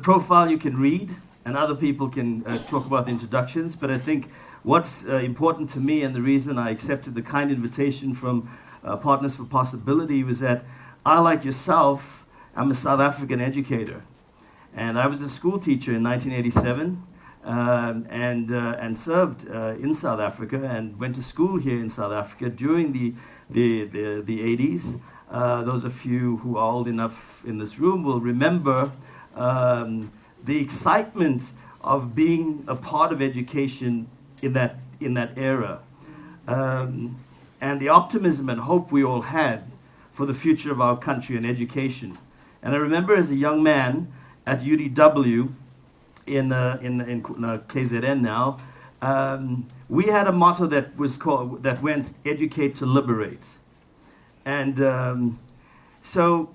profile you can read, and other people can talk about the introductions, but I think what's important to me, and the reason I accepted the kind invitation from Partners for Possibility, was that I, like yourself, I'm a South African educator. And I was a school teacher in 1987 and served in South Africa and went to school here in South Africa during the 80s. Those of you who are old enough in this room will remember the excitement of being a part of education in that era, and the optimism and hope we all had for the future of our country and education. And I remember as a young man at UDW in KZN now, we had a motto that went "Educate to Liberate," and so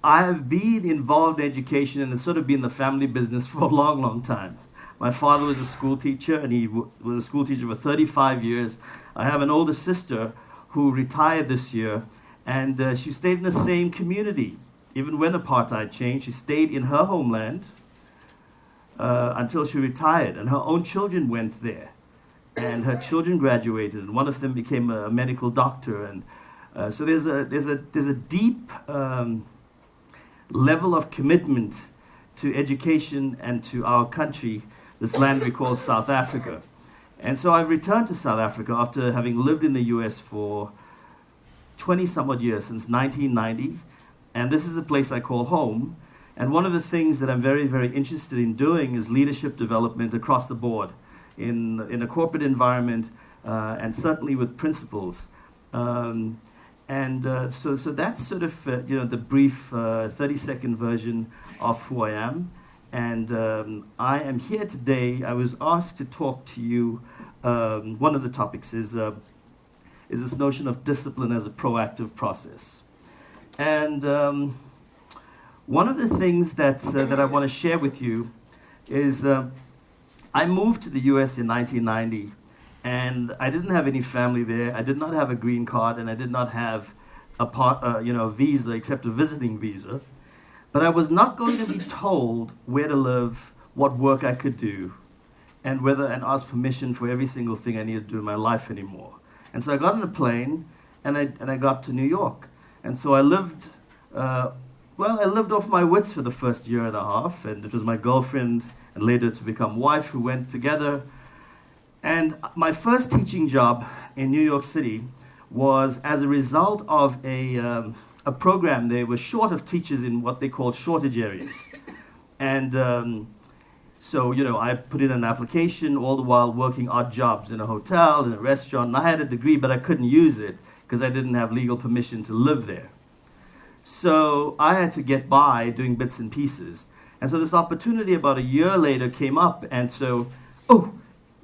I have been involved in education, and it's sort of been the family business for a long, long time. My father was a school teacher, and he was a school teacher for 35 years. I have an older sister who retired this year, and she stayed in the same community. Even when apartheid changed, she stayed in her homeland until she retired, and her own children went there, and her children graduated, and one of them became a medical doctor, and so there's a deep level of commitment to education and to our country, this land we call South Africa. And so I've returned to South Africa after having lived in the US for 20-some odd years, since 1990. And this is a place I call home. And one of the things that I'm very, very interested in doing is leadership development across the board in a corporate environment, and certainly with principals. So that's sort of the brief 30-second version of who I am. And I am here today. I was asked to talk to you. One of the topics is this notion of discipline as a proactive process. And one of the things that I want to share with you is I moved to the U.S. in 1990, and I didn't have any family there. I did not have a green card, and I did not have a visa except a visiting visa. But I was not going to be told where to live, what work I could do, and ask permission for every single thing I needed to do in my life anymore. And so I got on a plane, and I got to New York. And so I lived, I lived off my wits for the first year and a half, and it was my girlfriend, and later to become wife, who went together. And my first teaching job in New York City was as a result of a program. They were short of teachers in what they called shortage areas. And so I put in an application, all the while working odd jobs in a hotel, in a restaurant. And I had a degree, but I couldn't use it because I didn't have legal permission to live there. So I had to get by doing bits and pieces. And so this opportunity about a year later came up, and so,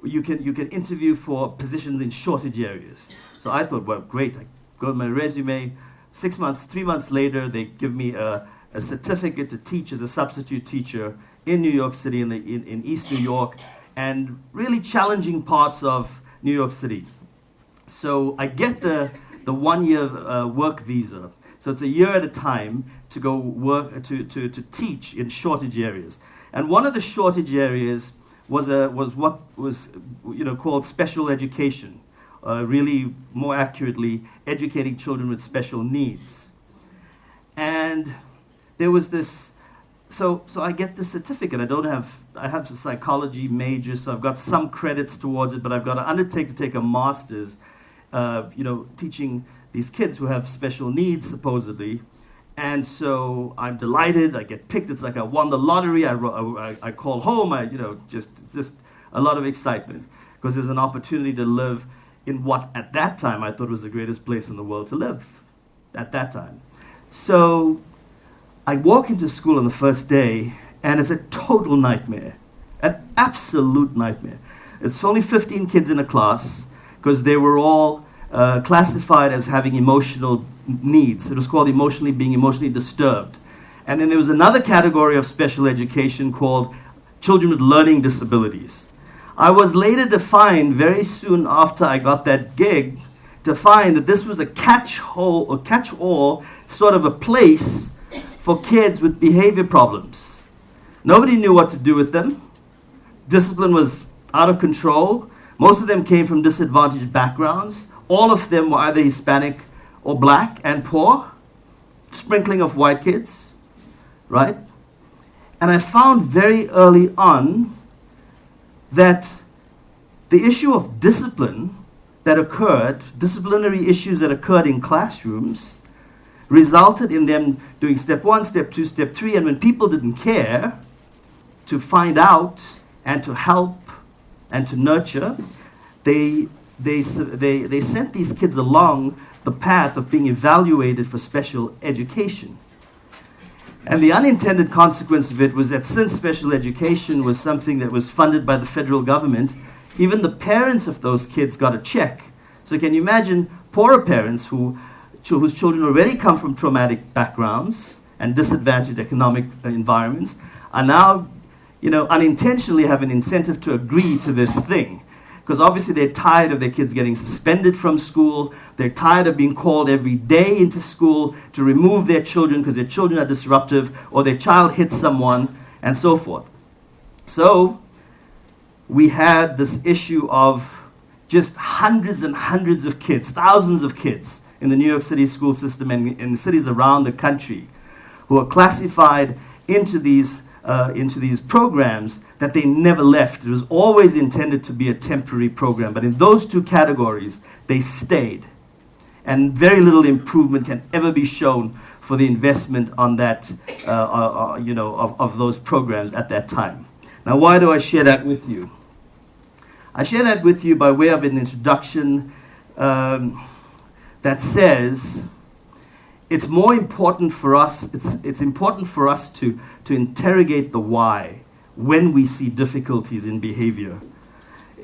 you can interview for positions in shortage areas. So I thought, well, great. I go to my resume. 3 months later, they give me a certificate to teach as a substitute teacher in New York City, in East New York, and really challenging parts of New York City. So I get the 1 year work visa. So it's a year at a time to go work to teach in shortage areas. And one of the shortage areas was what was called special education. Really, more accurately, educating children with special needs. And there was this, so I get the certificate. I have a psychology major, so I've got some credits towards it, but I've got to undertake to take a master's, teaching these kids who have special needs, supposedly. And so I'm delighted. I get picked. It's like I won the lottery. I call home. It's just a lot of excitement because there's an opportunity to live in what at that time I thought was the greatest place in the world to live at that time. So I walk into school on the first day, and it's a total nightmare, an absolute nightmare. It's only 15 kids in a class because they were all classified as having emotional needs. It was called being emotionally disturbed. And then there was another category of special education called children with learning disabilities. I was later to find, very soon after I got that gig, to find that this was a catch-all sort of a place for kids with behavior problems. Nobody knew what to do with them. Discipline was out of control. Most of them came from disadvantaged backgrounds. All of them were either Hispanic or black and poor. Sprinkling of white kids, right? And I found very early on that the issue of discipline that occurred, disciplinary issues that occurred in classrooms, resulted in them doing step 1, step 2, step 3, and when people didn't care to find out and to help and to nurture, they sent these kids along the path of being evaluated for special education. And the unintended consequence of it was that since special education was something that was funded by the federal government, even the parents of those kids got a check. So can you imagine poorer parents whose children already come from traumatic backgrounds and disadvantaged economic environments are now, unintentionally have an incentive to agree to this thing. Because obviously they're tired of their kids getting suspended from school. They're tired of being called every day into school to remove their children because their children are disruptive or their child hits someone and so forth. So we had this issue of just hundreds and hundreds of kids, thousands of kids in the New York City school system and in cities around the country who are classified into these programs that they never left. It was always intended to be a temporary program, but in those two categories, they stayed. And very little improvement can ever be shown for the investment on that, of those programs at that time. Now, why do I share that with you? I share that with you by way of an introduction that says it's more important for us, it's important for us to interrogate the why when we see difficulties in behavior.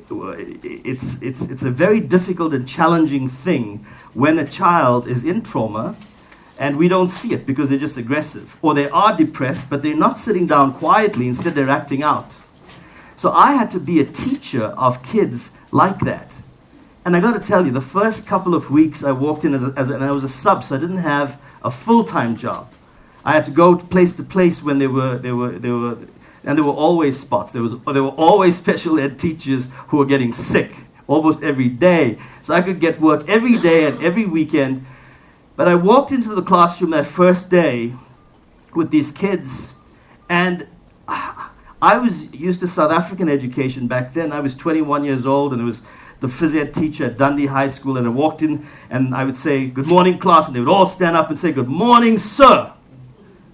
It's a very difficult and challenging thing when a child is in trauma and we don't see it because they're just aggressive. Or they are depressed, but they're not sitting down quietly, instead they're acting out. So I had to be a teacher of kids like that. And I got to tell you, the first couple of weeks I walked in and I was a sub, so I didn't have a full-time job. I had to go place to place when there were always spots. There were always special ed teachers who were getting sick almost every day. So I could get work every day and every weekend. But I walked into the classroom that first day with these kids, and I was used to South African education back then. I was 21 years old, and it was the phys ed teacher at Dundee High School, and I walked in and I would say, "Good morning, class," and they would all stand up and say, "Good morning, sir,"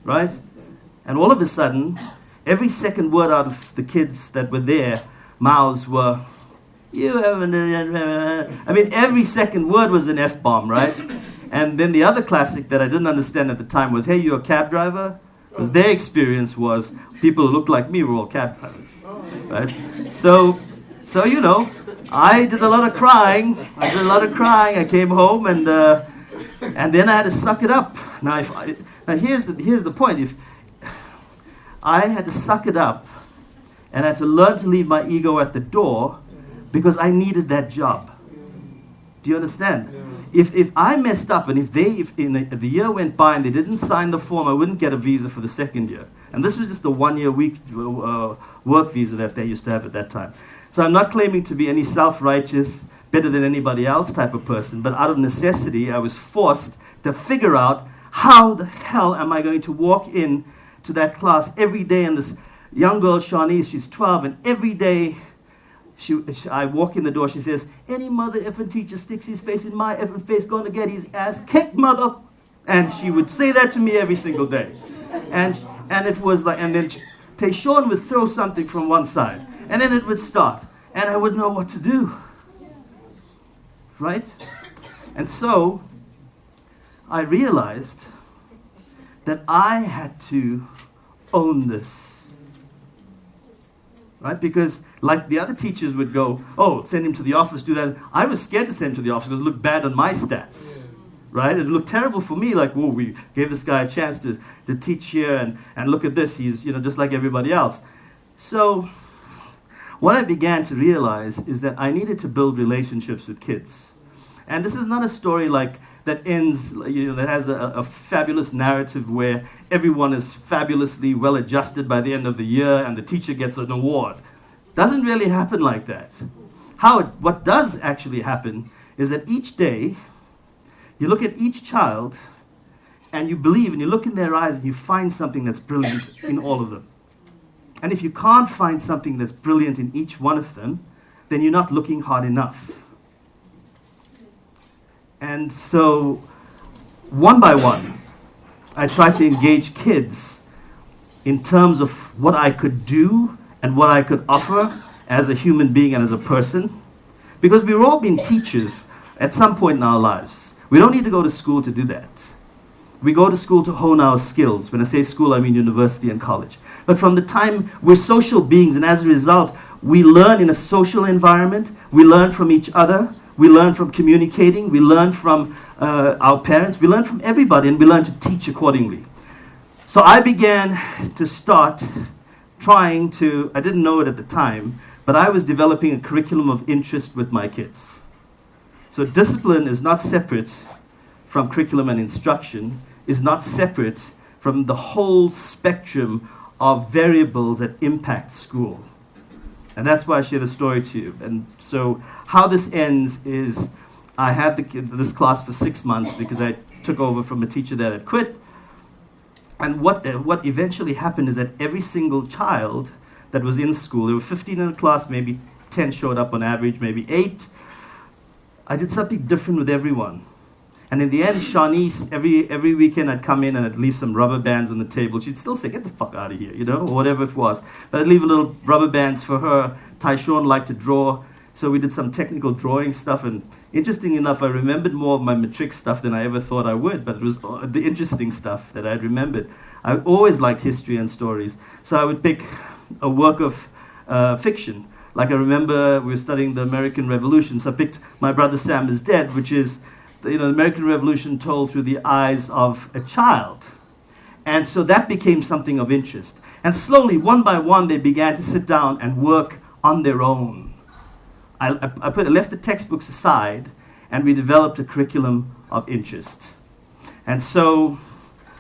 right? And all of a sudden, every second word out of the kids that were there, mouths were, "You haven't," I mean, every second word was an F-bomb, right? And then the other classic that I didn't understand at the time was, "Hey, you a cab driver?" Because their experience was people who looked like me were all cab drivers, right? So I did a lot of crying. I came home and then I had to suck it up. Now here's the point. If I had to suck it up and I had to learn to leave my ego at the door because I needed that job. Do you understand? If I messed up and if the year went by and they didn't sign the form, I wouldn't get a visa for the second year. And this was just a 1-year work visa that they used to have at that time. So I'm not claiming to be any self-righteous, better than anybody else type of person, but out of necessity, I was forced to figure out how the hell am I going to walk in to that class every day. And this young girl, Shawnees, she's 12, and every day I walk in the door, she says, "Any mother effing teacher sticks his face in my effing face, going to get his ass kicked, mother." And she would say that to me every single day. And it was like, and then Tayshawn would throw something from one side, and then it would start, and I wouldn't know what to do. Right? And so I realized that I had to own this. Right? Because like the other teachers would go, "Oh, send him to the office, do that." I was scared to send him to the office because it looked bad on my stats. Right? It looked terrible for me, like, "Whoa, we gave this guy a chance to teach here, and look at this, he's just like everybody else." So what I began to realize is that I needed to build relationships with kids. And this is not a story like that ends, that has a fabulous narrative where everyone is fabulously well adjusted by the end of the year and the teacher gets an award. Doesn't really happen like that. What does actually happen is that each day you look at each child and you believe and you look in their eyes and you find something that's brilliant in all of them. And if you can't find something that's brilliant in each one of them, then you're not looking hard enough. And so, one by one, I try to engage kids in terms of what I could do and what I could offer as a human being and as a person. Because we've all been teachers at some point in our lives. We don't need to go to school to do that. We go to school to hone our skills. When I say school, I mean university and college. But from the time we're social beings, and as a result, we learn in a social environment, we learn from each other, we learn from communicating, we learn from our parents, we learn from everybody, and we learn to teach accordingly. So I began to start trying to, I didn't know it at the time, but I was developing a curriculum of interest with my kids. So discipline is not separate from curriculum and instruction, is not separate from the whole spectrum of variables that impact school. And that's why I share the story to you. And so how this ends is I had this class for 6 months because I took over from a teacher that had quit. And what eventually happened is that every single child that was in school, there were 15 in the class, maybe 10 showed up on average, maybe 8. I did something different with everyone. And in the end, Shanice, every weekend I'd come in and I'd leave some rubber bands on the table. She'd still say, get the fuck out of here, or whatever it was. But I'd leave a little rubber bands for her. Tyshawn liked to draw, so we did some technical drawing stuff. And interesting enough, I remembered more of my matric stuff than I ever thought I would. But it was the interesting stuff that I'd remembered. I always liked history and stories. So I would pick a work of fiction. Like I remember we were studying the American Revolution. So I picked My Brother Sam is Dead, which is the American Revolution told through the eyes of a child. And so that became something of interest. And slowly, one by one, they began to sit down and work on their own. I left the textbooks aside, and we developed a curriculum of interest. And so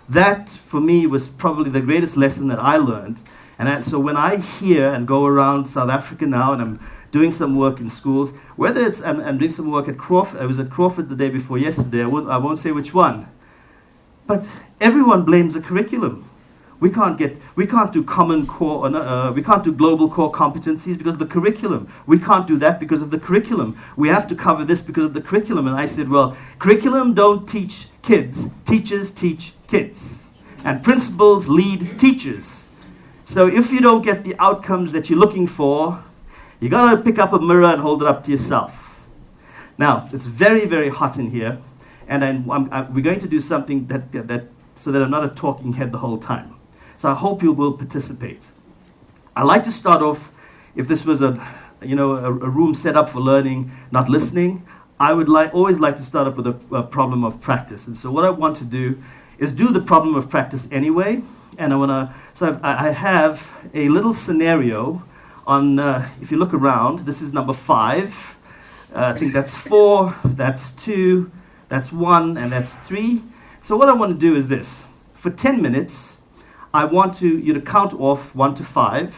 that, for me, was probably the greatest lesson that I learned. And so when I hear and go around South Africa now, and I'm doing some work in schools, whether it's I'm doing some work at Crawford. I was at Crawford the day before yesterday. I won't say which one, but everyone blames the curriculum. We can't do common core. We can't do global core competencies because of the curriculum. We can't do that because of the curriculum. We have to cover this because of the curriculum. And I said, well, curriculum don't teach kids. Teachers teach kids, and principals lead teachers. So if you don't get the outcomes that you're looking for, you got to pick up a mirror and hold it up to yourself. Now, it's very, very hot in here, and we're going to do something that so that I'm not a talking head the whole time. So I hope you will participate. I like to start off, if this was a room set up for learning, not listening, I would always like to start up with a problem of practice. And so what I want to do is do the problem of practice anyway, and I have a little scenario. If you look around, this is number 5. I think that's 4, that's 2, that's 1, and that's 3. So what I want to do is this. For 10 minutes, I want you to count off 1 to 5,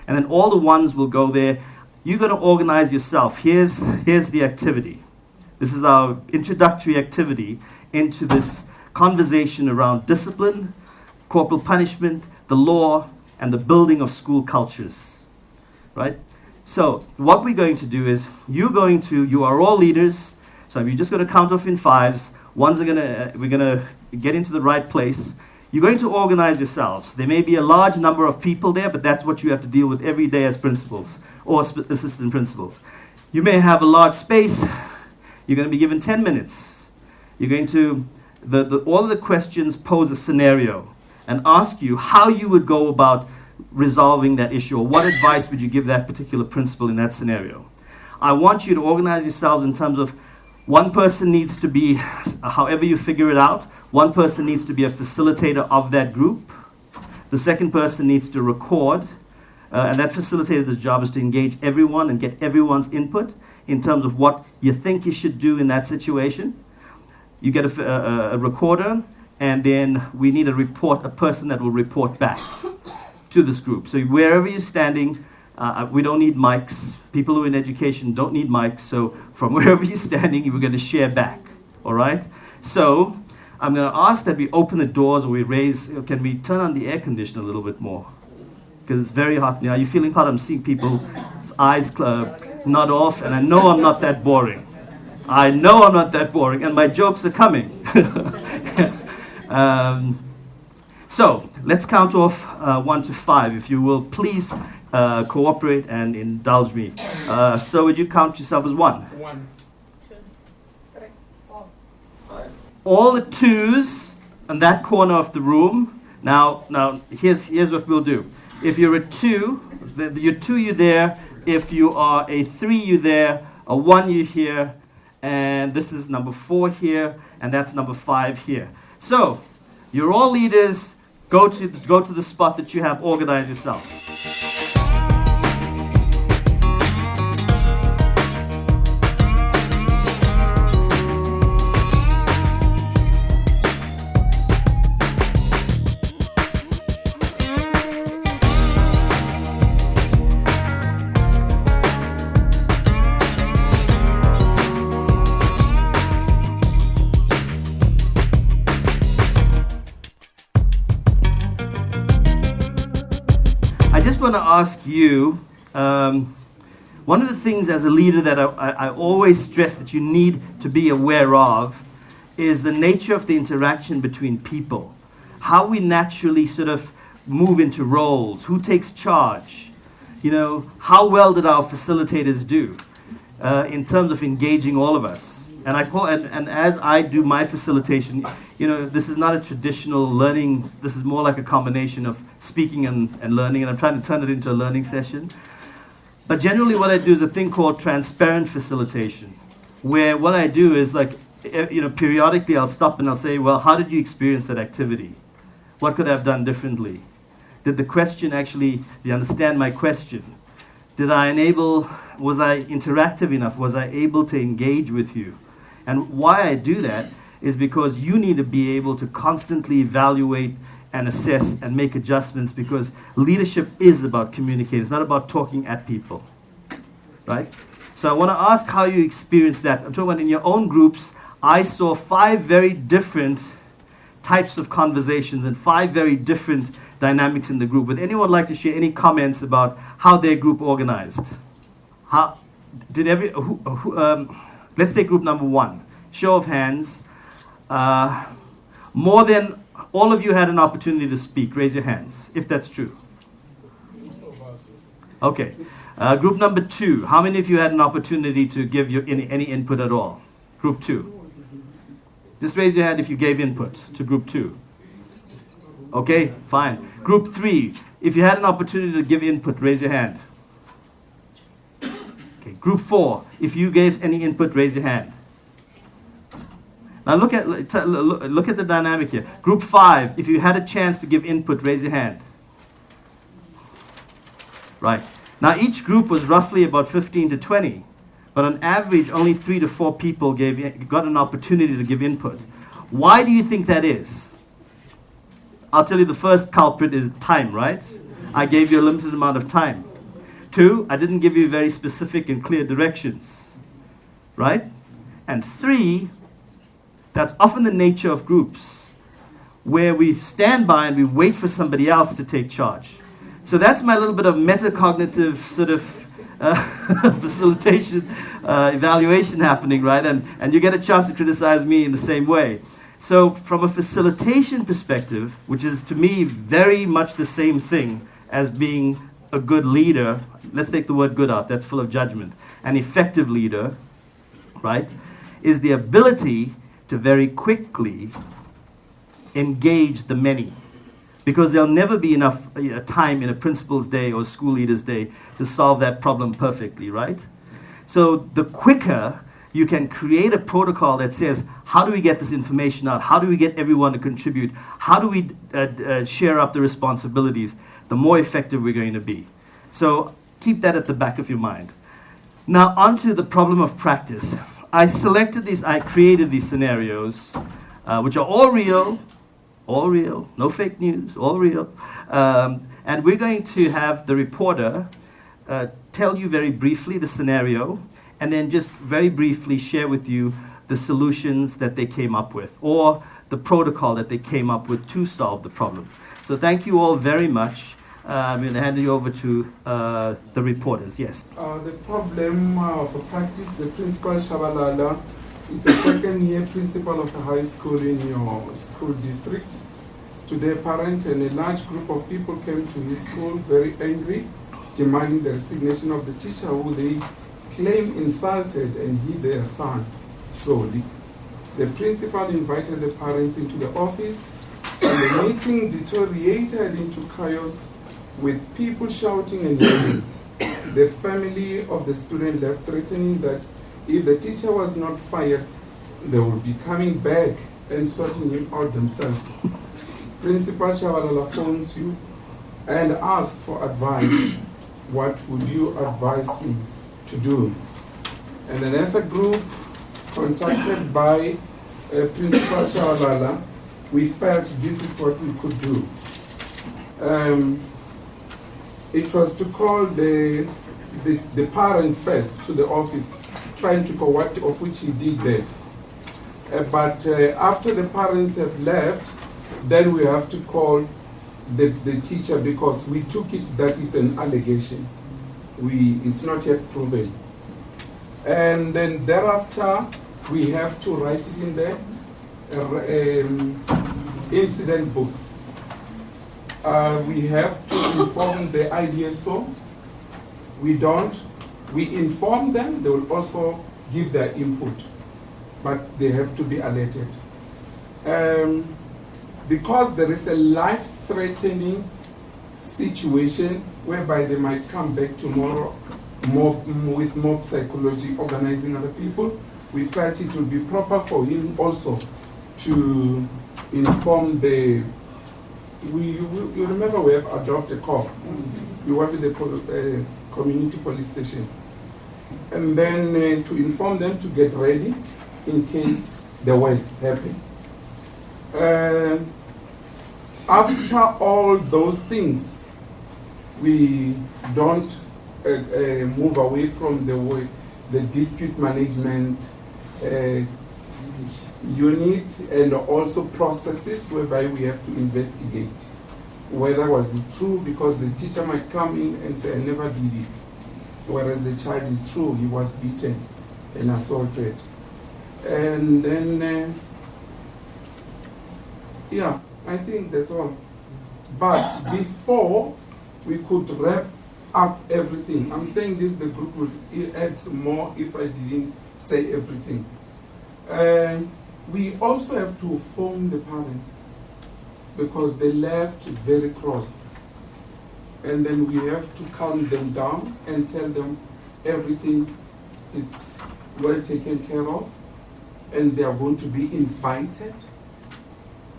and then all the ones will go there. You're going to organize yourself. Here's the activity. This is our introductory activity into this conversation around discipline, corporal punishment, the law, and the building of school cultures. Right? So what we're going to do is you are all leaders. So you're just going to count off in 5s. We're going to get into the right place. You're going to organize yourselves. There may be a large number of people there, but that's what you have to deal with every day as principals or assistant principals. You may have a large space. You're going to be given 10 minutes. You're going to all of the questions pose a scenario and ask you how you would go about resolving that issue, or what advice would you give that particular principal in that scenario. I want you to organize yourselves in terms of one person needs to be, however you figure it out, one person needs to be a facilitator of that group. The second person needs to record, and that facilitator's job is to engage everyone and get everyone's input in terms of what you think you should do in that situation. you get a recorder, and then we need a person that will report back to this group. So wherever you're standing, we don't need mics. People who are in education don't need mics. So from wherever you're standing, we're going to share back. All right? So I'm going to ask that we open the doors, or can we turn on the air conditioner a little bit more? Because it's very hot now. Are you feeling hot? I'm seeing people's eyes nod off, and I know I'm not that boring. I know I'm not that boring, and my jokes are coming. So let's count off 1 to 5. If you will, please cooperate and indulge me. So would you count yourself as 1? 1, 2, 3, 4, 5. All the 2s in that corner of the room. Now here's what we'll do. If you're a 2, you're 2, you're there. If you are a 3, you're there. A 1, you're here. And this is number 4 here, and that's number 5 here. So you're all leaders. Go to the spot that you have. Organize yourselves. I just want to ask you, one of the things as a leader that I always stress that you need to be aware of is the nature of the interaction between people. How we naturally sort of move into roles, who takes charge, how well did our facilitators do in terms of engaging all of us. And as I do my facilitation, this is not a traditional learning. This is more like a combination of speaking and learning, and I'm trying to turn it into a learning session. But generally what I do is a thing called transparent facilitation, where what I do is periodically I'll stop and I'll say, well, how did you experience that activity? What could I have done differently? Did you understand my question? Was I interactive enough? Was I able to engage with you? And why I do that is because you need to be able to constantly evaluate and assess and make adjustments, because leadership is about communicating. It's not about talking at people, right? So I want to ask how you experience that. I'm talking about in your own groups. I saw 5 very different types of conversations and 5 very different dynamics in the group. Would anyone like to share any comments about how their group organized? Let's take group number 1. Show of hands. More than all of you had an opportunity to speak. Raise your hands, if that's true. Okay. Group number 2. How many of you had an opportunity to give any input at all? Group 2. Just raise your hand if you gave input to group 2. Okay, fine. Group 3. If you had an opportunity to give input, raise your hand. Okay. Group 4. If you gave any input, raise your hand. Now look at the dynamic here. Group 5, if you had a chance to give input, raise your hand. Right. Now each group was roughly about 15 to 20, but on average only 3 to 4 people got an opportunity to give input. Why do you think that is? I'll tell you, the first culprit is time, right? I gave you a limited amount of time. 2, I didn't give you very specific and clear directions, right? And 3, that's often the nature of groups, where we stand by and we wait for somebody else to take charge. So that's my little bit of metacognitive sort of facilitation, evaluation happening, right? And you get a chance to criticize me in the same way. So from a facilitation perspective, which is to me very much the same thing as being a good leader, let's take the word good out, that's full of judgment. An effective leader, right, is the ability to very quickly engage the many. Because there'll never be enough time in a principal's day or school leader's day to solve that problem perfectly, right? So the quicker you can create a protocol that says, how do we get this information out? How do we get everyone to contribute? How do we share up the responsibilities? The more effective we're going to be. So keep that at the back of your mind. Now, onto the problem of practice. I created these scenarios, which are all real, no fake news, all real. And we're going to have the reporter tell you very briefly the scenario, and then just very briefly share with you the solutions that they came up with, or the protocol that they came up with to solve the problem. So thank you all very much. I'm going to hand you over to the reporters. Yes. The problem of practice, the principal Shabalala is a second-year principal of a high school in your school district. Today, parents and a large group of people came to his school very angry, demanding the resignation of the teacher who they claim insulted and hit their son solely. The principal invited the parents into the office, and the meeting deteriorated into chaos with people shouting and yelling. The family of the student left threatening that if the teacher was not fired, they would be coming back and sorting him out themselves. Principal Shabalala phones you and asks for advice. What would you advise him to do? And then as a group contacted by Principal Shabalala, we felt this is what we could do. It was to call the parent first to the office, trying to correct, of which he did that. But after the parents have left, then we have to call the teacher, because we took it that it's an allegation. It's not yet proven. And then thereafter, we have to write it in the incident books. We have to inform the IDSO. We inform them, they will also give their input, but they have to be alerted. Because there is a life-threatening situation whereby they might come back tomorrow with mob psychology, organizing other people, we felt it would be proper for him also to inform you remember we have adopted a cop. We went to the community police station. And then to inform them to get ready in case the worst happen. After all those things, we don't move away from the dispute management unit, and also processes whereby we have to investigate whether was it true, because the teacher might come in and say, I never did it, whereas the child is true, he was beaten and assaulted. And then, yeah, I think that's all. But before we could wrap up everything, I'm saying this, the group will add more if I didn't say everything. We also have to phone the parents, because they left very cross. And then we have to calm them down and tell them everything is well taken care of, and they are going to be invited,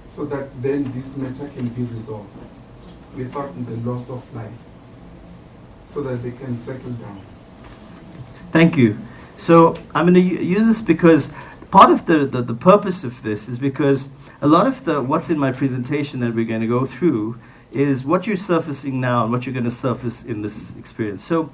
so that then this matter can be resolved without the loss of life, so that they can settle down. Thank you. So I'm going to use this because part of the purpose of this is because a lot of what's in my presentation that we're going to go through is what you're surfacing now and what you're going to surface in this experience. So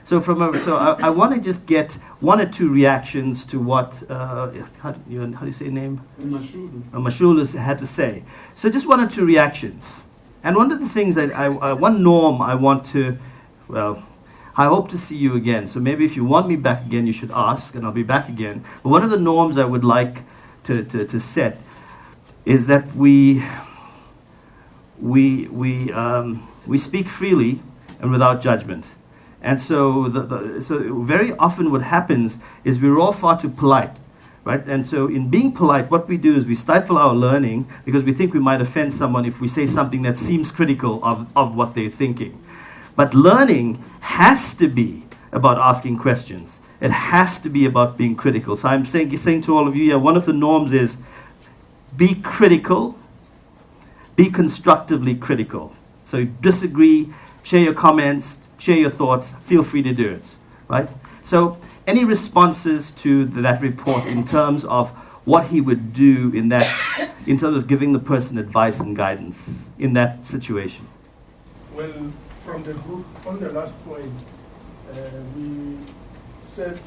I want to just get one or two reactions to what how do you say your name? Mashulu had to say. So just one or two reactions. And one of the things that one norm I want to, I hope to see you again. So maybe if you want me back again, you should ask, and I'll be back again. But one of the norms I would like to set is that we speak freely and without judgment. And so so very often what happens is we're all far too polite, right? And so in being polite, what we do is we stifle our learning because we think we might offend someone if we say something that seems critical of what they're thinking. But learning has to be about asking questions. It has to be about being critical. So I'm saying to all of you, one of the norms is be critical, be constructively critical. So disagree, share your comments, share your thoughts, feel free to do it, right? So Any responses to that report in terms of what he would do in terms of giving the person advice and guidance in that situation? Well, from the group, on the last point, we said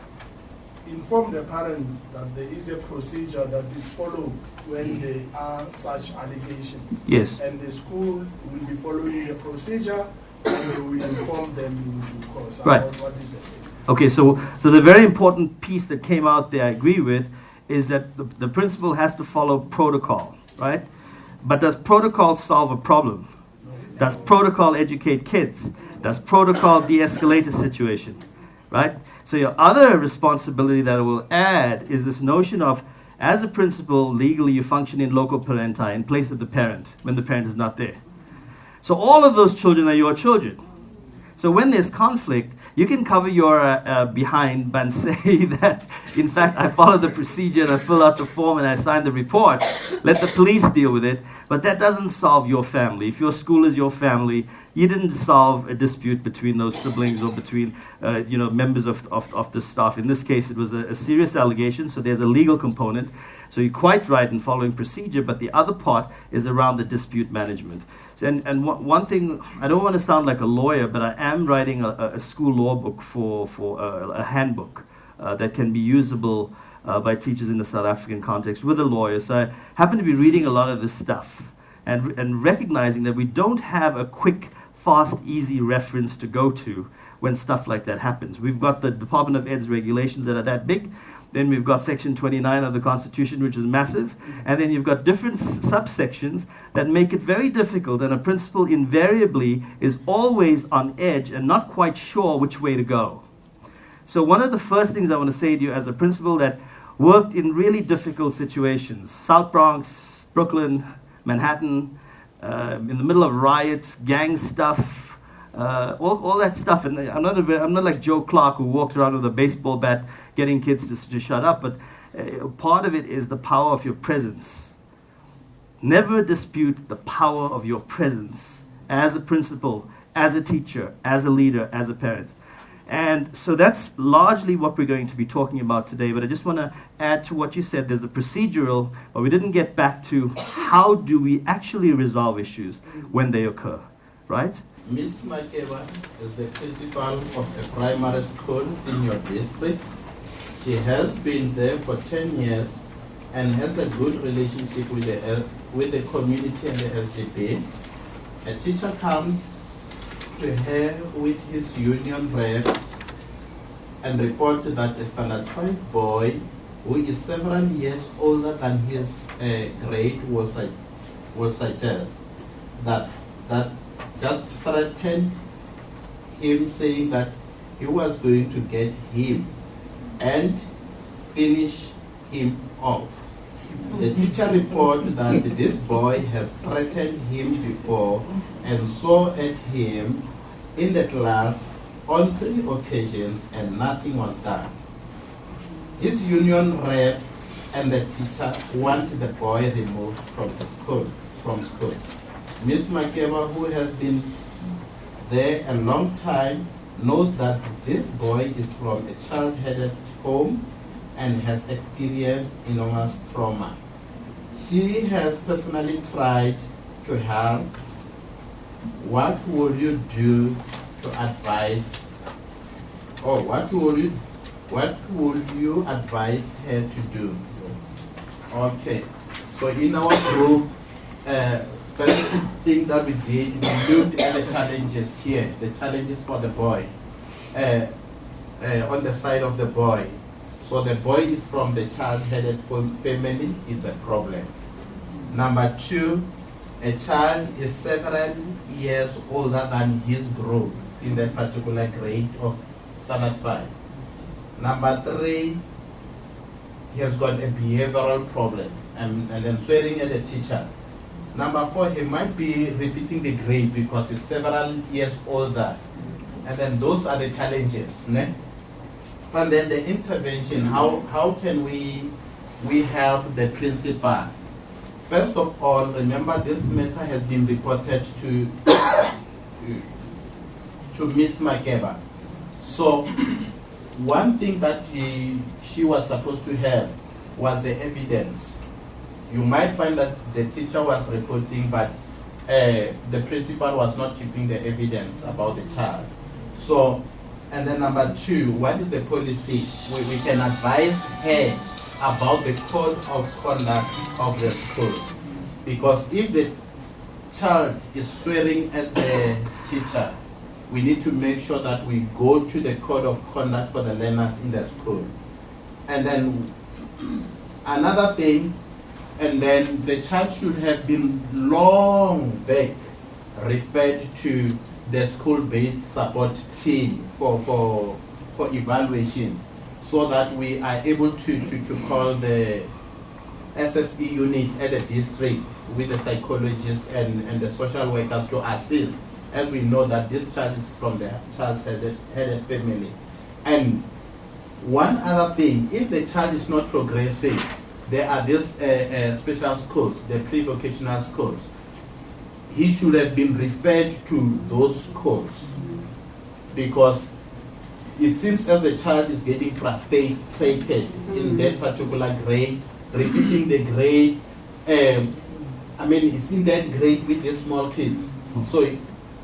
inform the parents that there is a procedure that is followed when there are such allegations. Yes. And the school will be following the procedure and they will inform them in due course Right. about what is it. Okay, so the very important piece that came out there, I agree with, is that the principal has to follow protocol, right? But does protocol solve a problem? Does protocol educate kids? Does protocol de-escalate a situation, right? So your other responsibility that I will add is this notion of, as a principal, legally you function in loco parenti, in place of the parent, when the parent is not there. So all of those children are your children. So when there's conflict, you can cover your behind and say that, in fact, I followed the procedure and I fill out the form and I signed the report. Let the police deal with it. But that doesn't solve your family. If your school is your family, you didn't solve a dispute between those siblings or between members of the staff. In this case, it was a serious allegation, so there's a legal component. So you're quite right in following procedure, but the other part is around the dispute management. And one thing, I don't want to sound like a lawyer, but I am writing a school law book for a handbook that can be usable by teachers in the South African context with a lawyer. So I happen to be reading a lot of this stuff and recognizing that we don't have a quick, fast, easy reference to go to when stuff like that happens. We've got the Department of Ed's regulations that are that big. Then we've got Section 29 of the Constitution, which is massive. And then you've got different subsections that make it very difficult. And a principal invariably is always on edge and not quite sure which way to go. So one of the first things I want to say to you as a principal that worked in really difficult situations, South Bronx, Brooklyn, Manhattan, in the middle of riots, gang stuff, all that stuff. And I'm not like Joe Clark who walked around with a baseball bat getting kids to shut up, but part of it is the power of your presence. Never dispute the power of your presence as a principal, as a teacher, as a leader, as a parent. And so that's largely what we're going to be talking about today, but I just want to add to what you said. There's the procedural, but we didn't get back to how do we actually resolve issues when they occur, right? Ms. Makeba is the principal of a primary school in your district. She has been there for 10 years and has a good relationship with the community and the SGP. A teacher comes to her with his union rep and report that a standard 5 boy who is several years older than his grade will suggest that just threatened him, saying that he was going to get him and finish him off. The teacher reported that this boy has threatened him before and swore at him in the class on 3 occasions and nothing was done. His union rep and the teacher want the boy removed from school. Ms. Makeba, who has been there a long time, knows that this boy is from a child-headed home and has experienced enormous trauma. She has personally tried to help. What will you do to advise, or what will you advise her to do? Okay, so in our group, first thing that we did, we looked at the challenges here, the challenges for the boy, on the side of the boy. So the boy is from the child-headed family, is a problem. Number 2, a child is several years older than his group in that particular grade of standard 5. Number 3, he has got a behavioral problem and then swearing at the teacher. Number 4, he might be repeating the grade because he's several years older. And then those are the challenges. Ne? And then the intervention, how can we help the principal? First of all, remember this matter has been reported to Ms. Makeba. So one thing that she was supposed to have was the evidence. You might find that the teacher was reporting, but the principal was not keeping the evidence about the child. So, and then number two, what is the policy? We can advise her about the code of conduct of the school. Because if the child is swearing at the teacher, we need to make sure that we go to the code of conduct for the learners in the school. And then another thing, and then the child should have been long back referred to the school-based support team for evaluation, so that we are able to call the SSE unit at the district with the psychologists and the social workers to assist, as we know that this child is from the child's headed family. And one other thing, if the child is not progressing, there are these special schools, the pre-vocational schools. He should have been referred to those schools, because it seems as the child is getting frustrated in that particular grade, repeating the grade. He's in that grade with the small kids, so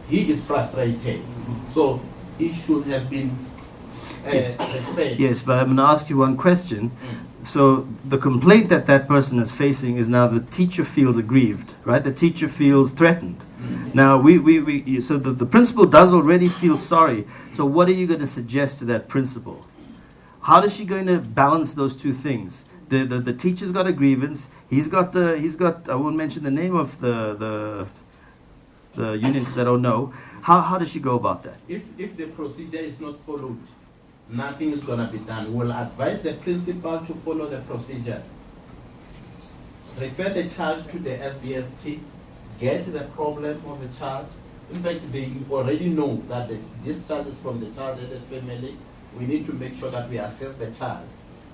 he is frustrated. So he should have been referred. Yes, but I'm going to ask you one question. So the complaint that that person is facing is now the teacher feels aggrieved, right? The teacher feels threatened. Now, so the principal does already feel sorry. So what are you going to suggest to that principal? How is she going to balance those two things? The teacher's got a grievance. He's got. I won't mention the name of the union because I don't know. How does she go about that? If the procedure is not followed, nothing is going to be done. We'll advise the principal to follow the procedure. Refer the child to the SBST, get the problem of the child. In fact, they already know that this child is from the child-headed family. We need to make sure that we assess the child.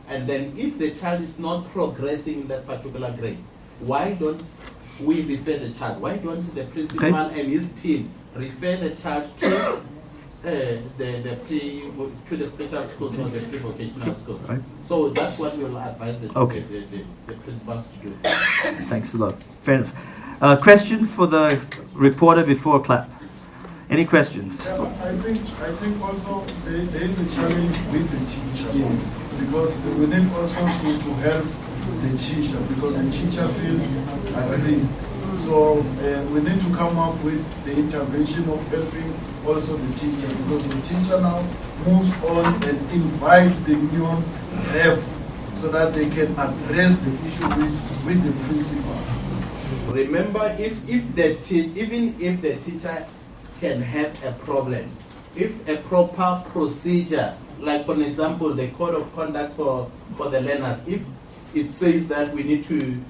And then if the child is not progressing in that particular grade, why don't we refer the child? Why don't the principal and his team refer the child to the special schools or the pre-vocational schools? Right. So that's what we'll advise the principals to do. Thanks a lot. Fair enough. Question for the reporter before clap. Any questions? Yeah, I think also there is a challenge with the teacher. Yes. Because we need also to help the teacher, because the teacher feels aggrieved. So we need to come up with the intervention of helping also the teacher, because the teacher now moves on and invites the union rep so that they can address the issue with the principal. Remember, even if the teacher can have a problem, if a proper procedure, like for example the code of conduct for the learners, if it says that we need to,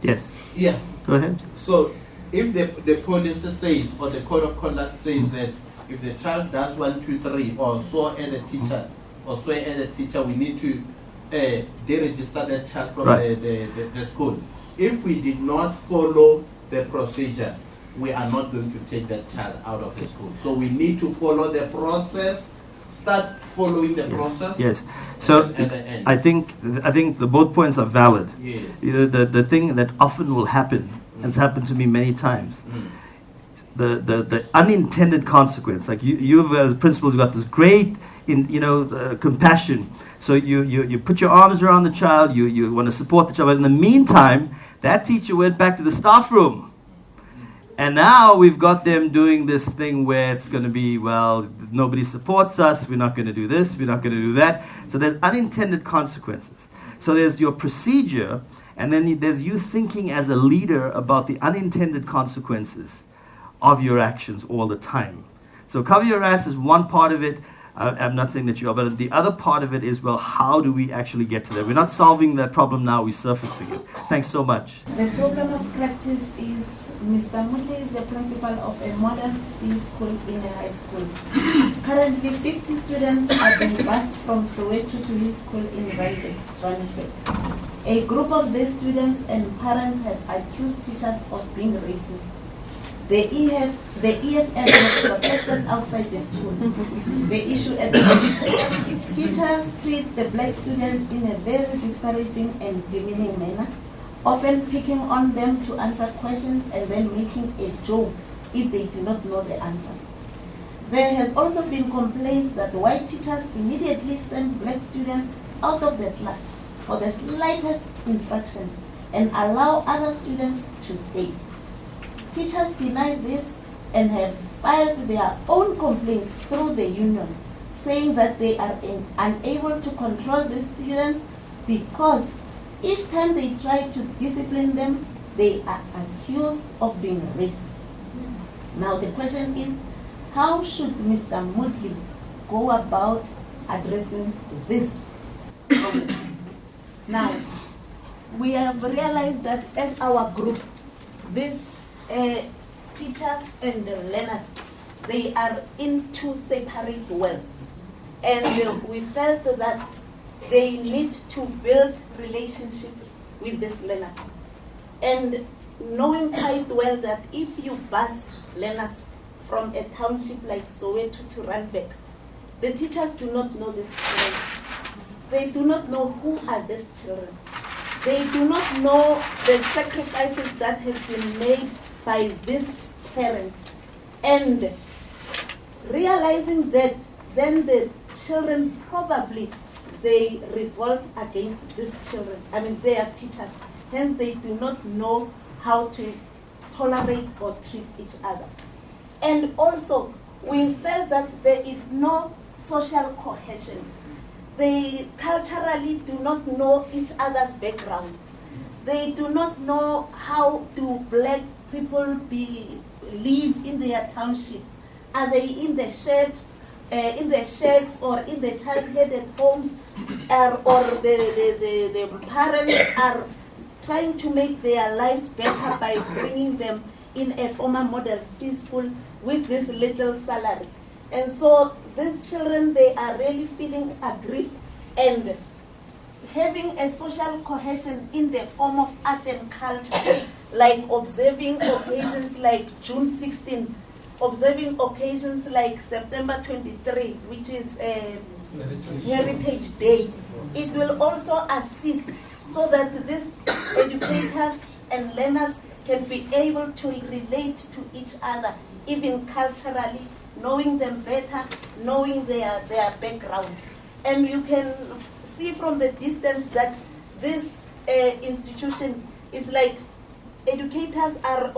yes. Yeah. Go ahead. So if the policy says, or the code of conduct says that if the child does 1, 2, 3, or swear at a teacher, we need to deregister that child from the school. If we did not follow the procedure, we are not going to take that child out of the school. So we need to follow the process, start following the process. Yes. So at the end. I think the both points are valid. Yes. The thing that often will happen, and it's happened to me many times, the unintended consequence. Like you as a principal, you've got this great compassion. So you put your arms around the child, you want to support the child, but in the meantime, that teacher went back to the staff room. And now we've got them doing this thing where it's going to be, well, nobody supports us, we're not going to do this, we're not going to do that. So there's unintended consequences. So there's your procedure, and then there's you thinking as a leader about the unintended consequences of your actions all the time. So cover your ass is one part of it. I'm not saying that you are, but the other part of it is, well, how do we actually get to there? We're not solving that problem now, we're surfacing it. Thanks so much. The program of practice is Mr. Mutli is the principal of a model C school in a high school. Currently, 50 students are being bused from Soweto to his school in Raleigh, Johannesburg. A group of these students and parents have accused teachers of being racist. The EFF has protested outside the school. The issue at the teachers treat the black students in a very disparaging and demeaning manner, often picking on them to answer questions and then making a joke if they do not know the answer. There has also been complaints that white teachers immediately send black students out of the class for the slightest infraction and allow other students to stay. Teachers deny this and have filed their own complaints through the union, saying that they are unable to control the students because each time they try to discipline them, they are accused of being racist. Now the question is, how should Mr. Moodley go about addressing this problem? Now, we have realized that as our group, these teachers and the learners, they are in two separate worlds. And we felt that they need to build relationships with these learners. And knowing quite well that if you bus learners from a township like Soweto to Randburg, the teachers do not know these children. They do not know who are these children. They do not know the sacrifices that have been made by these parents. And realizing that, then the children probably, they revolt against these children. I mean, they are teachers. Hence, they do not know how to tolerate or treat each other. And also, we felt that there is no social cohesion. They culturally do not know each other's background. They do not know how do black people live in their township. Are they in the shacks or in the child-headed homes, or the parents are trying to make their lives better by bringing them in a former model C school with this little salary. And so these children, they are really feeling aggrieved and having a social cohesion in the form of art and culture, like observing occasions like June 16, observing occasions like September 23, which is Heritage Day. It will also assist so that these educators and learners can be able to relate to each other, even culturally, knowing them better, knowing their background. And you can see from the distance that this institution is like, educators are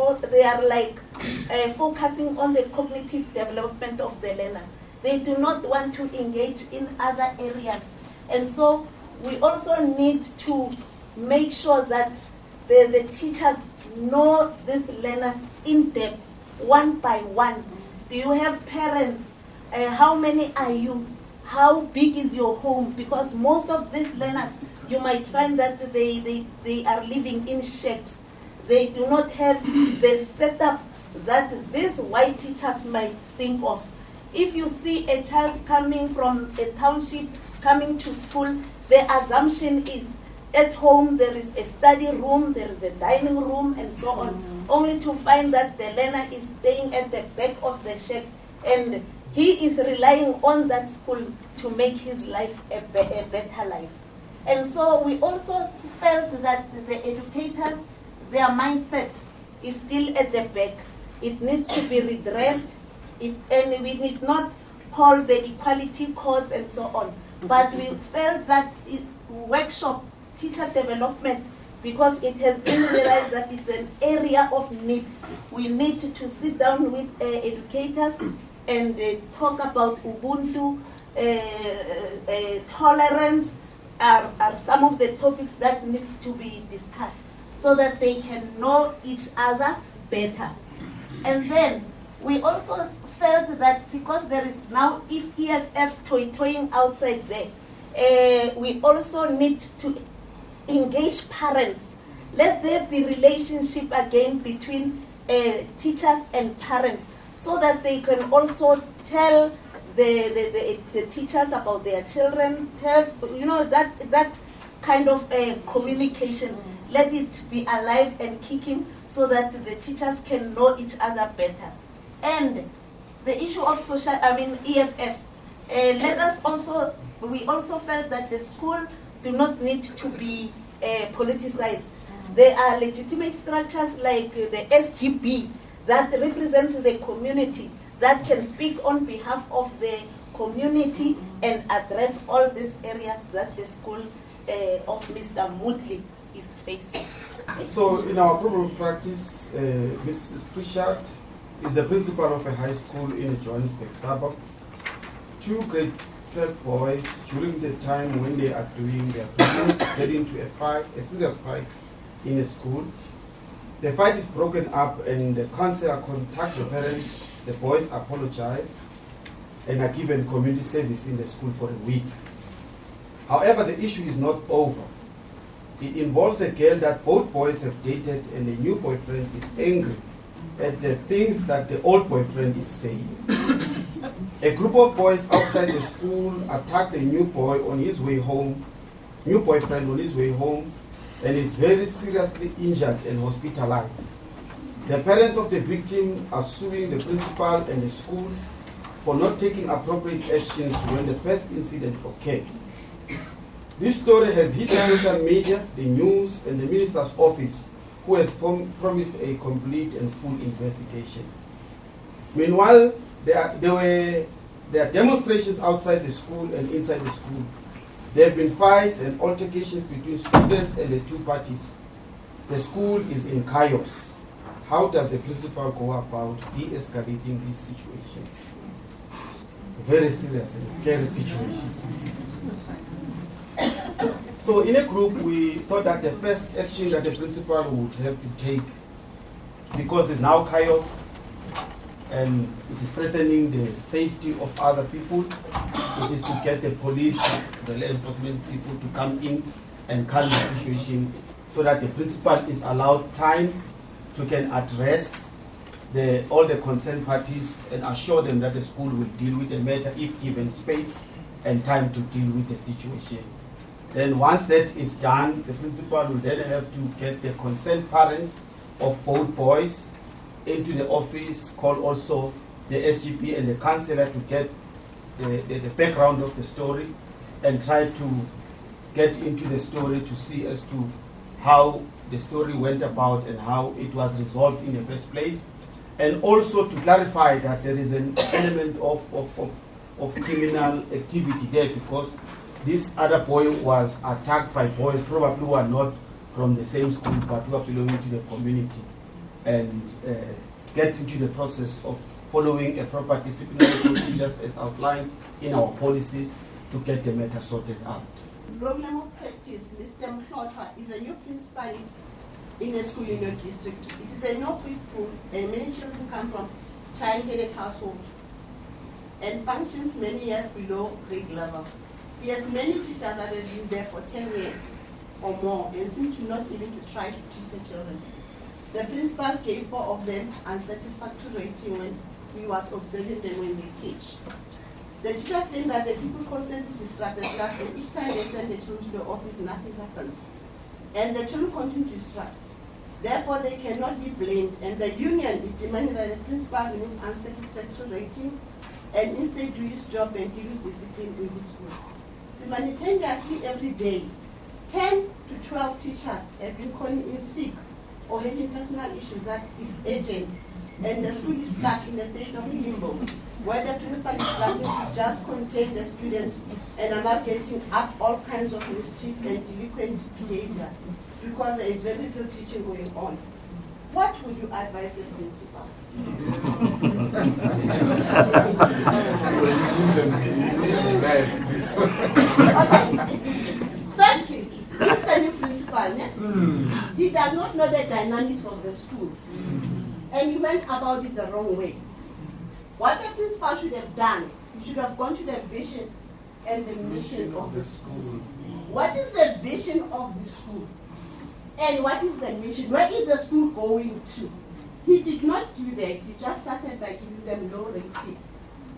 focusing on the cognitive development of the learner. They do not want to engage in other areas. And so we also need to make sure that the teachers know these learners in depth, one by one. Do you have parents? How many are you? How big is your home? Because most of these learners, you might find that they are living in shacks. They do not have the setup that these white teachers might think of. If you see a child coming from a township, coming to school, the assumption is at home there is a study room, there is a dining room, and so on, only to find that the learner is staying at the back of the shack, and he is relying on that school to make his life a better life. And so we also felt that the educators, their mindset is still at the back. It needs to be redressed, and we need not call the equality codes and so on. But we felt that workshop, teacher development, because it has been realized that it's an area of need. We need to sit down with educators and talk about Ubuntu, tolerance are some of the topics that need to be discussed so that they can know each other better. And then we also felt that because there is now EFF toying outside there, we also need to engage parents. Let there be relationship again between teachers and parents so that they can also tell the teachers about their children, tell, that kind of communication. let it be alive and kicking so that the teachers can know each other better. And the issue of EFF, we also felt that the school do not need to be politicized. There are legitimate structures like the SGB that represent the community, that can speak on behalf of the community and address all these areas that the school of Mr. Moodley is facing. So in our program practice, Mrs. Pritchard is the principal of a high school in a Johannesburg suburb. 2 grade 12 boys, during the time when they are doing their programs, get into a serious fight in a school. The fight is broken up and the counselor contacts the parents. The boys apologize and are given community service in the school for a week. However, the issue is not over. It involves a girl that both boys have dated, and the new boyfriend is angry at the things that the old boyfriend is saying. A group of boys outside the school attacked the new boyfriend on his way home, and is very seriously injured and hospitalized. The parents of the victim are suing the principal and the school for not taking appropriate actions when the first incident occurred. This story has hit the social media, the news, and the minister's office, who has promised a complete and full investigation. Meanwhile, there are demonstrations outside the school and inside the school. There have been fights and altercations between students and the two parties. The school is in chaos. How does the principal go about de-escalating this situation? Very serious and scary situation. So in a group, we thought that the first action that the principal would have to take, because it's now chaos and it is threatening the safety of other people, it is to get the police, the law enforcement people to come in and calm the situation so that the principal is allowed time to can address all the concerned parties and assure them that the school will deal with the matter if given space and time to deal with the situation. Then once that is done, the principal will then have to get the concerned parents of both boys into the office, call also the SGP and the councillor to get the background of the story and try to get into the story to see as to how the story went about and how it was resolved in the first place, and also to clarify that there is an element of criminal activity there, because this other boy was attacked by boys probably who are not from the same school but who are belonging to the community, and get into the process of following a proper disciplinary procedures as outlined in our policies to get the matter sorted out. Program of practice, Mr. Mhlotha is a new principal in a school in your district. It is a no-free school, and many children come from child-headed households and functions many years below grade level. He has many teachers that have been there for 10 years or more and seem to not even to try to teach the children. The principal gave 4 of them unsatisfactory rating when he was observing them when they teach. The teachers think that the people constantly distract the class, and each time they send the children to the office, nothing happens. And the children continue to distract. Therefore, they cannot be blamed, and the union is demanding that the principal remove unsatisfactory rating and instead do his job and deal with discipline in the school. Simultaneously, every day, 10 to 12 teachers have been calling in sick or having personal issues that is urgent, and the school is stuck in a state of limbo, where the principal is struggling to just contain the students and are not getting up all kinds of mischief and delinquent behavior because there is very little teaching going on. What would you advise the principal? Okay. Firstly, this is a new principal. He does not know the dynamics of the school. And he went about it the wrong way. What the principal should have done, he should have gone to the vision and the mission of the school. What is the vision of the school? And what is the mission? Where is the school going to? He did not do that. He just started by giving them low rating.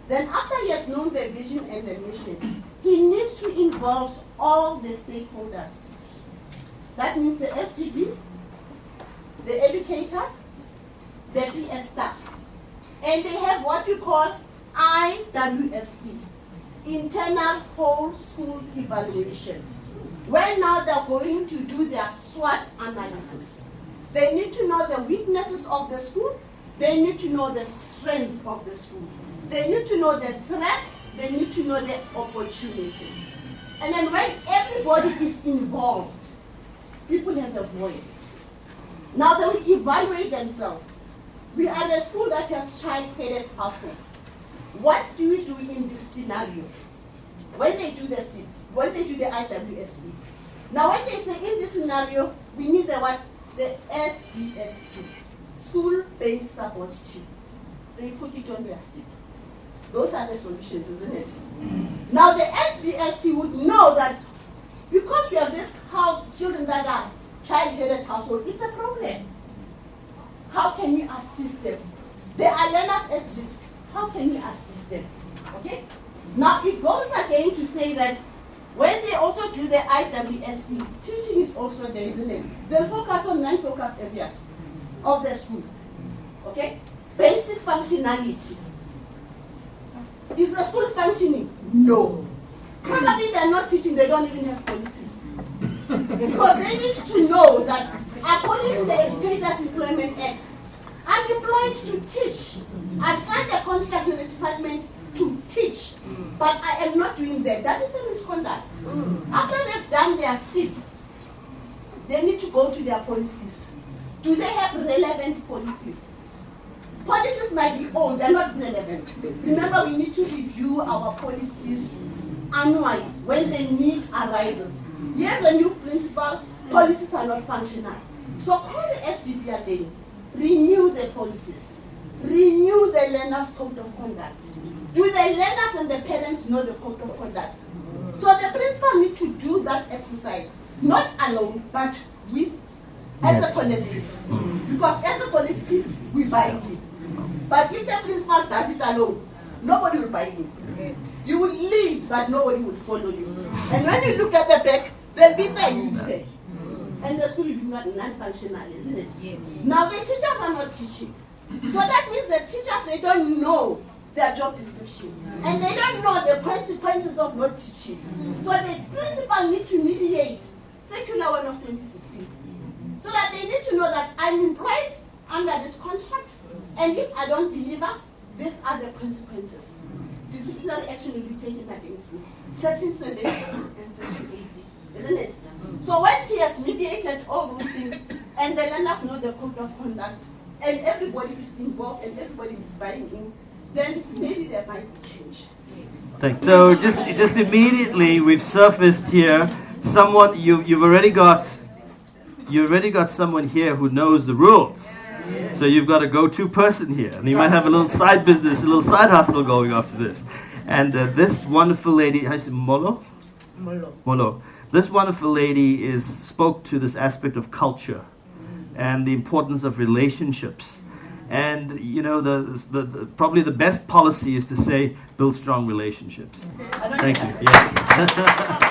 Then after he has known the vision and the mission, he needs to involve all the stakeholders. That means the SGB, the educators, the PS staff. And they have what you call IWSE, Internal Whole School Evaluation, where now they're going to do their SWOT analysis. They need to know the weaknesses of the school. They need to know the strength of the school. They need to know the threats. They need to know the opportunities. And then when everybody is involved, people have a voice. Now they will evaluate themselves. We are a school that has child-headed household. What do we do in this scenario? When they do the SIP, when they do the IWSE. Now when they say in this scenario, we need the what? The SBST, School-Based Support Team. They put it on their SIP. Those are the solutions, isn't it? Now the SBST would know that because we have this children that are child-headed household, it's a problem. How can we assist them? They are learners at risk. How can we assist them? Okay? Now it goes again to say that when they also do the IWSE, teaching is also there, isn't it? They'll focus on non-focus areas of the school. Okay? Basic functionality. Is the school functioning? No. Probably they're not teaching, they don't even have policies. Because they need to know that according to the Educators Employment Act, I'm employed to teach. I've signed a contract with the department to teach, but I am not doing that. That is a misconduct. After they've done their SIP, they need to go to their policies. Do they have relevant policies? Policies might be old, they're not relevant. Remember, we need to review our policies annually when the need arises. Here's a new principle, policies are not functional. So call the SGB again, renew the policies, renew the learners' code of conduct. Do the learners and the parents know the code of conduct? So the principal need to do that exercise, not alone, but with as a collective. Because as a collective, we buy it. But if the principal does it alone, nobody will buy it. You will lead, but nobody will follow you. And when you look at the back, they'll be there, you'll be there. And the school will be non-functional, isn't it? Yes. Now the teachers are not teaching. So that means the teachers, they don't know their job description. And they don't know the consequences of not teaching. So the principal needs to mediate Circular 1 of 2016. So that they need to know that I'm employed under this contract, and if I don't deliver, these are the consequences. Disciplinary action will be taken against me. Section 70 and Section 80, isn't it? So when he has mediated all those things, and the learners know the code of conduct, and everybody is involved, and everybody is buying in, then maybe there might be change. Thanks. So just immediately we've surfaced here someone you've already got someone here who knows the rules. So you've got a go-to person here, and you might have a little side business, a little side hustle going after this. And this wonderful lady, how do you say, Molo? Molo. This wonderful lady spoke to this aspect of culture and the importance of relationships. And you know, the probably the best policy is to say build strong relationships. Thank you. Yes.